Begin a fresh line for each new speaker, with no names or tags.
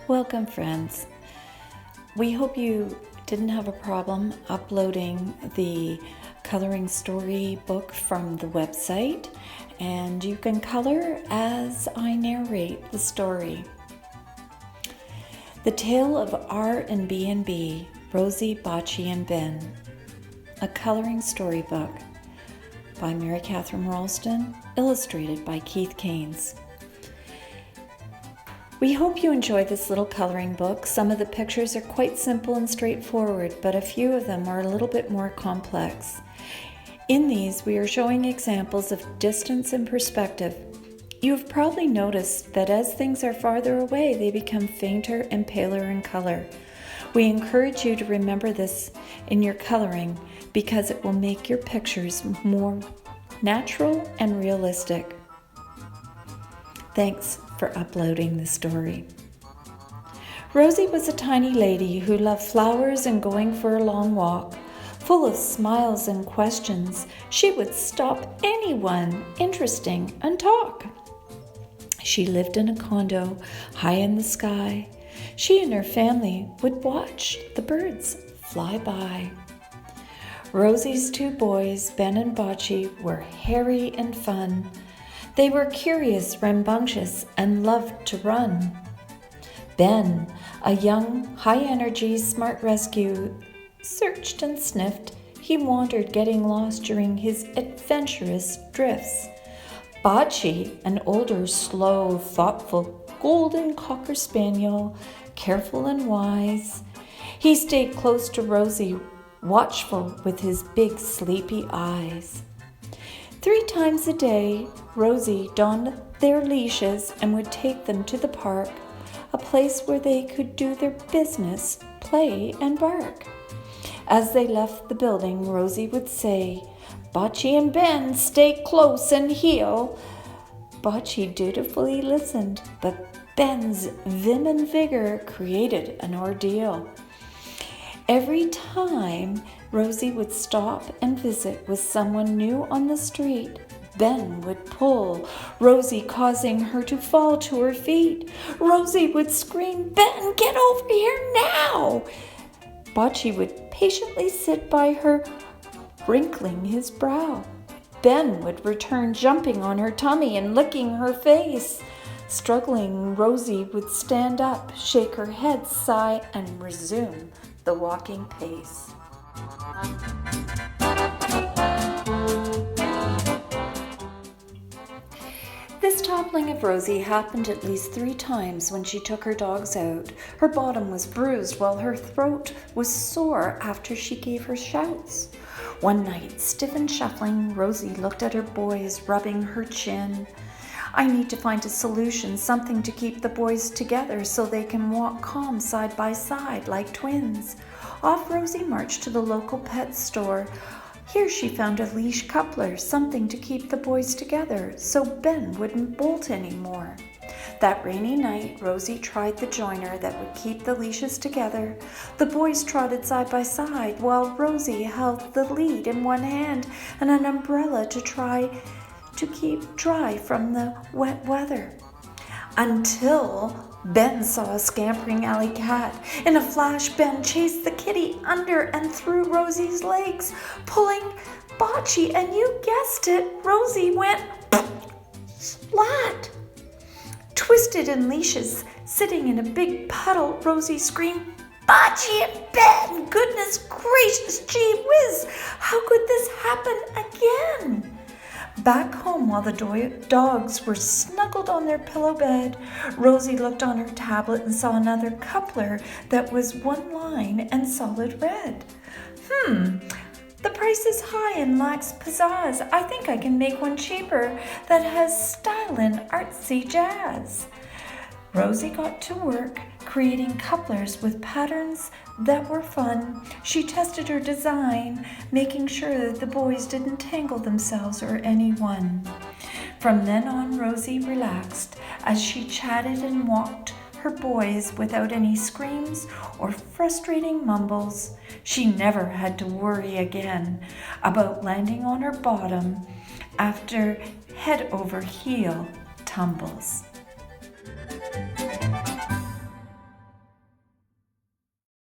Welcome, friends. We hope you didn't have a problem uploading the coloring story book from the website, and you can color as I narrate the story. The Tale of R and B, Rosie, Bocce, and Ben, a coloring storybook by Mary Catherine Ralston, illustrated by Keith Keynes. We hope you enjoy this little coloring book. Some of the pictures are quite simple and straightforward, but a few of them are a little bit more complex. In these, we are showing examples of distance and perspective. You have probably noticed that as things are farther away, they become fainter and paler in color. We encourage you to remember this in your coloring because it will make your pictures more natural and realistic. Thanks for uploading the story. Rosie was a tiny lady who loved flowers and going for a long walk. Full of smiles and questions, she would stop anyone interesting and talk. She lived in a condo high in the sky. She and her family would watch the birds fly by. Rosie's two boys, Ben and Bocce, were hairy and fun. They were curious, rambunctious, and loved to run. Ben, a young, high-energy, smart rescue, searched and sniffed. He wandered, getting lost during his adventurous drifts. Bocce, an older, slow, thoughtful, golden cocker spaniel, careful and wise. He stayed close to Rosie, watchful with his big, sleepy eyes. 3 times a day, Rosie donned their leashes and would take them to the park, a place where they could do their business, play, and bark. As they left the building, Rosie would say, "Bocce and Ben, stay close and heel." Bocce dutifully listened, but Ben's vim and vigor created an ordeal. Every time Rosie would stop and visit with someone new on the street, Ben would pull Rosie, causing her to fall to her feet. Rosie would scream, "Ben, get over here now!" Bocce would patiently sit by her, wrinkling his brow. Ben would return, jumping on her tummy and licking her face. Struggling, Rosie would stand up, shake her head, sigh, and resume the walking pace. This toppling of Rosie happened at least 3 times when she took her dogs out. Her bottom was bruised while her throat was sore after she gave her shouts. One night, stiff and shuffling, Rosie looked at her boys, rubbing her chin. "I need to find a solution, something to keep the boys together so they can walk calm side by side like twins." Off Rosie marched to the local pet store. Here she found a leash coupler, something to keep the boys together so Ben wouldn't bolt anymore. That rainy night, Rosie tried the joiner that would keep the leashes together. The boys trotted side by side while Rosie held the lead in one hand and an umbrella to try to keep dry from the wet weather. Until Ben saw a scampering alley cat. In a flash, Ben chased the kitty under and through Rosie's legs, pulling Bocce, and you guessed it, Rosie went flat. Twisted in leashes, sitting in a big puddle, Rosie screamed, "Bocce and Ben! Goodness gracious, gee whiz! How could this happen again?" Back home, while the dogs were snuggled on their pillow bed, Rosie looked on her tablet and saw another coupler that was one line and solid red. The price is high and lacks pizzazz. I think I can make one cheaper that has stylin' artsy jazz. Rosie got to work creating couplers with patterns that were fun. She tested her design, making sure that the boys didn't tangle themselves or anyone. From then on, Rosie relaxed as she chatted and walked her boys without any screams or frustrating mumbles. She never had to worry again about landing on her bottom after head over heel tumbles.